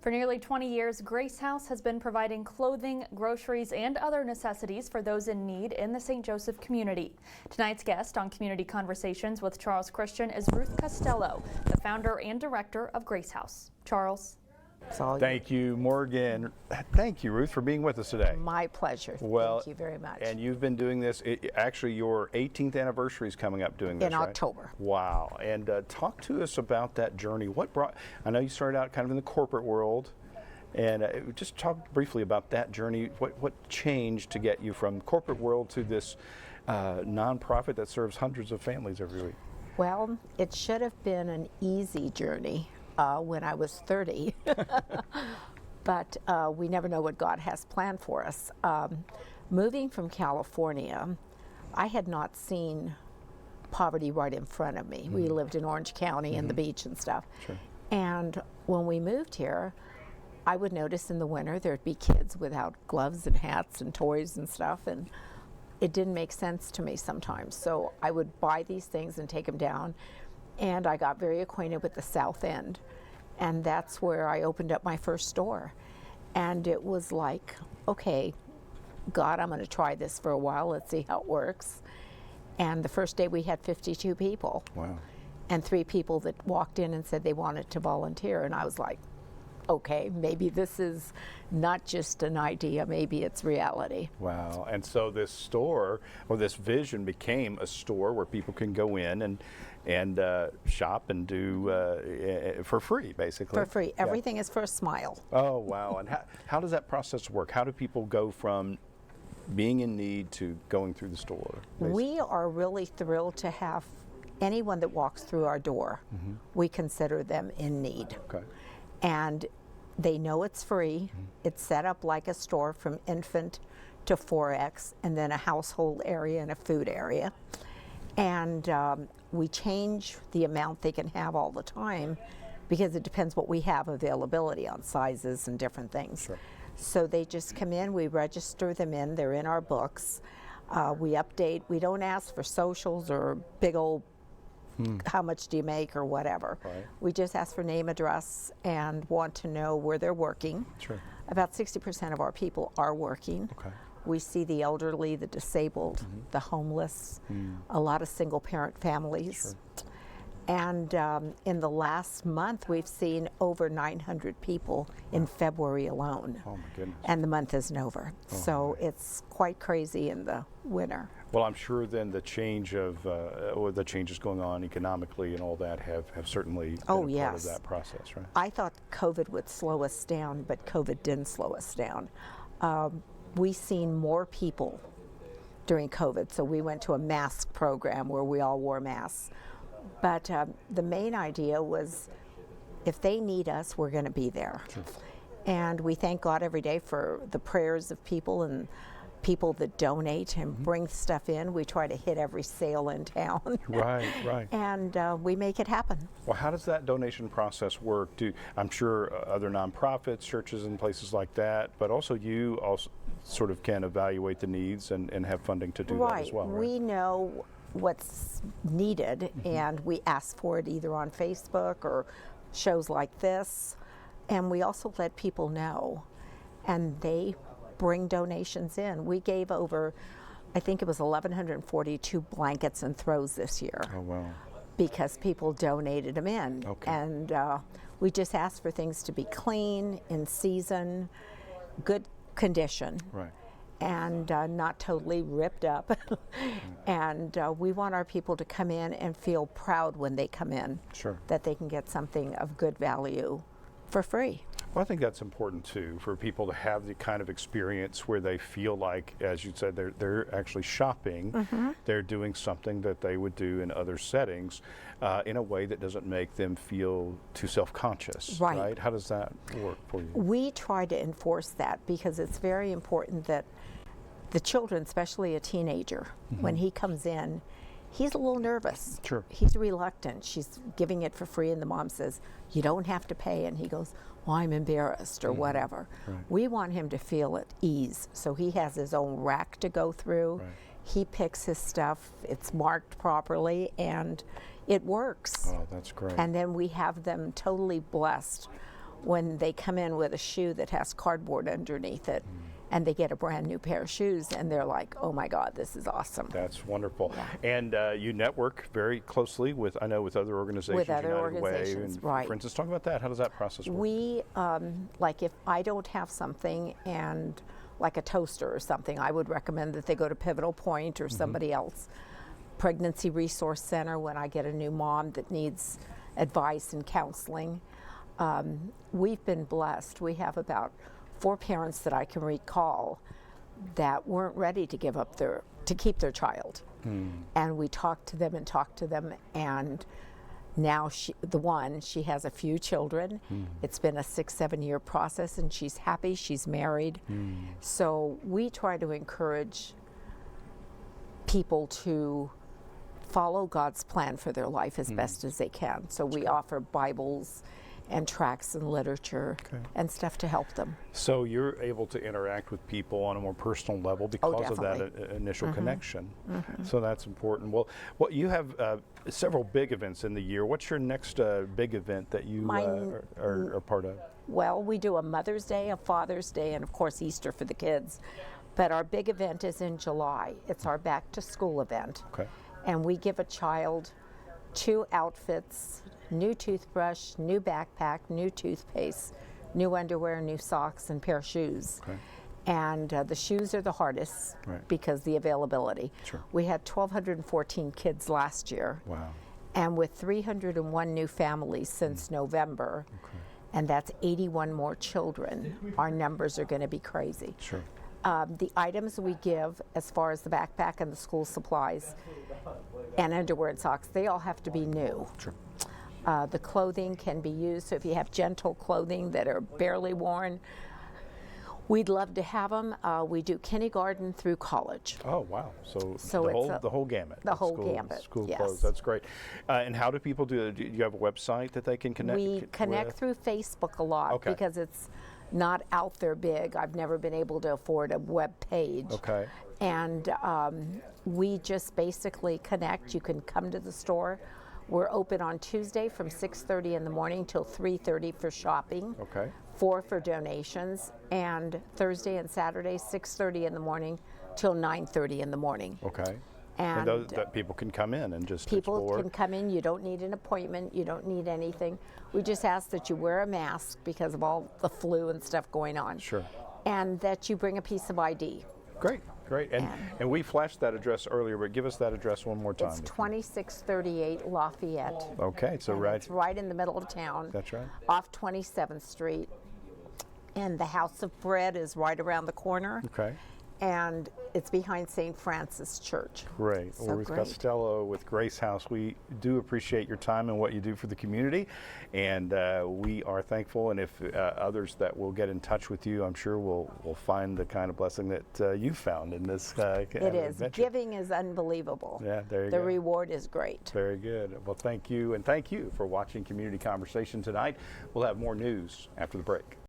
For nearly 20 years, Grace House has been providing clothing, groceries, and other necessities for those in need in the St. Joseph community. Tonight's guest on Community Conversations with Charles Christian is Ruth Costello, the founder and director of Grace House. Charles. Thank you, Morgan. Thank you, Ruth, for being with us today. My pleasure. Well, thank you very much. And you've been doing this, actually your 18th anniversary is coming up doing this, in October. Wow. And talk to us about that journey. I know you started out kind of in the corporate world, and just talk briefly about that journey. What changed to get you from corporate world to this nonprofit that serves hundreds of families every week? Well, it should have been an easy journey when I was 30, but we never know what God has planned for us. Moving from California, I had not seen poverty right in front of me. We lived in Orange County and the beach and stuff. Sure. And when we moved here, I would notice in the winter there'd be kids without gloves and hats and toys and stuff, and it didn't make sense to me sometimes. So I would buy these things and take them down. And I got very acquainted with the South End, and that's where I opened up my first store. And it was like, okay, God, I'm going to try this for a while. Let's see how it works. And the first day we had 52 people. Wow. And 3 people that walked in and said they wanted to volunteer. And I was like, okay, maybe this is not just an idea, maybe it's reality. Wow. And so this store, or this vision, became a store where people can go in and shop and do for free, basically. For free. Everything is for a smile. Oh, wow. And how does that process work? How do people go from being in need to going through the store, basically? We are really thrilled to have anyone that walks through our door. We consider them in need. Okay. And they know it's free. It's set up like a store from infant to 4X, and then a household area and a food area. And we change the amount they can have all the time because it depends what we have availability on, sizes and different things. Sure. So they just come in, we register them in, they're in our books. We update, we don't ask for socials or big old how much do you make or whatever. Right. We just ask for name, address, and want to know where they're working. Sure. About 60% of our people are working. Okay. We see the elderly, the disabled, the homeless, a lot of single parent families. Sure. And in the last month, we've seen over 900 people in February alone. Oh, my goodness. And the month isn't over. Oh, so it's quite crazy in the winter. Well, I'm sure then the change of, or the changes going on economically and all that have certainly been a part of that process, right? I thought COVID would slow us down, but COVID didn't slow us down. We've seen more people during COVID, so we went to a mask program where we all wore masks. But the main idea was if they need us, we're going to be there. Sure. And we thank God every day for the prayers of people and people that donate and bring stuff in. We try to hit every sale in town. Right, right. And we make it happen. Well, how does that donation process work? I'm sure other nonprofits, churches and places like that, but also you also sort of can evaluate the needs and have funding to do that as well, right? We know what's needed and we ask for it either on Facebook or shows like this. And we also let people know, and they bring donations in. We gave over, I think it was 1,142 blankets and throws this year. Oh, wow. Because people donated them in. Okay. And we just asked for things to be clean, in season, good condition. Right. And not totally ripped up. And we want our people to come in and feel proud when they come in. Sure. That they can get something of good value for free. Well, I think that's important too, for people to have the kind of experience where they feel like, as you said, they're actually shopping. They're doing something that they would do in other settings in a way that doesn't make them feel too self-conscious. Right. How does that work for you? We try to enforce that because it's very important that the children, especially a teenager, when he comes in, he's a little nervous. Sure. He's reluctant. She's giving it for free and the mom says, you don't have to pay. And he goes, well, I'm embarrassed or whatever. Right. We want him to feel at ease. So he has his own rack to go through. Right. He picks his stuff. It's marked properly and it works. Oh, that's great. And then we have them totally blessed when they come in with a shoe that has cardboard underneath it, and they get a brand new pair of shoes, and they're like, oh my God, this is awesome. That's wonderful. Yeah. And you network very closely with, I know, with other organizations. With other United Way, organizations, and right. For instance, talk about that. How does that process work? We, like if I don't have something and like a toaster or something, I would recommend that they go to Pivotal Point or somebody else. Pregnancy Resource Center when I get a new mom that needs advice and counseling. We've been blessed. We have about 4 parents that I can recall that weren't ready to give up to keep their child. And we talked to them, and now she has a few children. It's been a 6-7 year process, and she's happy, she's married. So we try to encourage people to follow God's plan for their life as best as they can. So we offer Bibles and tracts and literature and stuff to help them. So you're able to interact with people on a more personal level because of that initial connection. So that's important. Well, you have several big events in the year. What's your next big event that you are part of? Well, we do a Mother's Day, a Father's Day, and of course Easter for the kids. But our big event is in July. It's our back to school event. Okay. And we give a child 2 outfits, new toothbrush, new backpack, new toothpaste, new underwear, new socks, and pair of shoes. Okay. And the shoes are the hardest because the availability. Sure. We had 1,214 kids last year. Wow. And with 301 new families since November, and that's 81 more children, our numbers are going to be crazy. Sure. The items we give as far as the backpack and the school supplies and underwear and socks, they all have to be new. Sure. The clothing can be used, so if you have gentle clothing that are barely worn, we'd love to have them. We do kindergarten through college. Oh, wow. So it's the whole gamut. The whole gamut, School yes. clothes. That's great. And how do people do it? Do you have a website that they can connect We connect with? through Facebook a lot because it's not out there big. I've never been able to afford a web page. Okay. And we just basically connect. You can come to the store. We're open on Tuesday from 6:30 in the morning till 3:30 for shopping. Okay. 4 for donations, and Thursday and Saturday 6:30 in the morning till 9:30 in the morning. Okay. And those, that people can come in and just people explore. can come in. You don't need an appointment. You don't need anything. We just ask that you wear a mask because of all the flu and stuff going on. Sure. And that you bring a piece of ID. Great. And we flashed that address earlier, but give us that address one more time. It's 2638 Lafayette. Okay, so It's right in the middle of town. That's right. Off 27th Street. And the House of Bread is right around the corner. Okay. And it's behind St. Francis Church. Great. So Well, Ruth great. Costello with Grace House, we do appreciate your time and what you do for the community, and we are thankful. And if others that will get in touch with you, I'm sure we'll find the kind of blessing that you found in this It is. adventure. Giving is unbelievable. Yeah, there you go. The reward is great. Very good. Well, thank you, and thank you for watching Community Conversation tonight. We'll have more news after the break.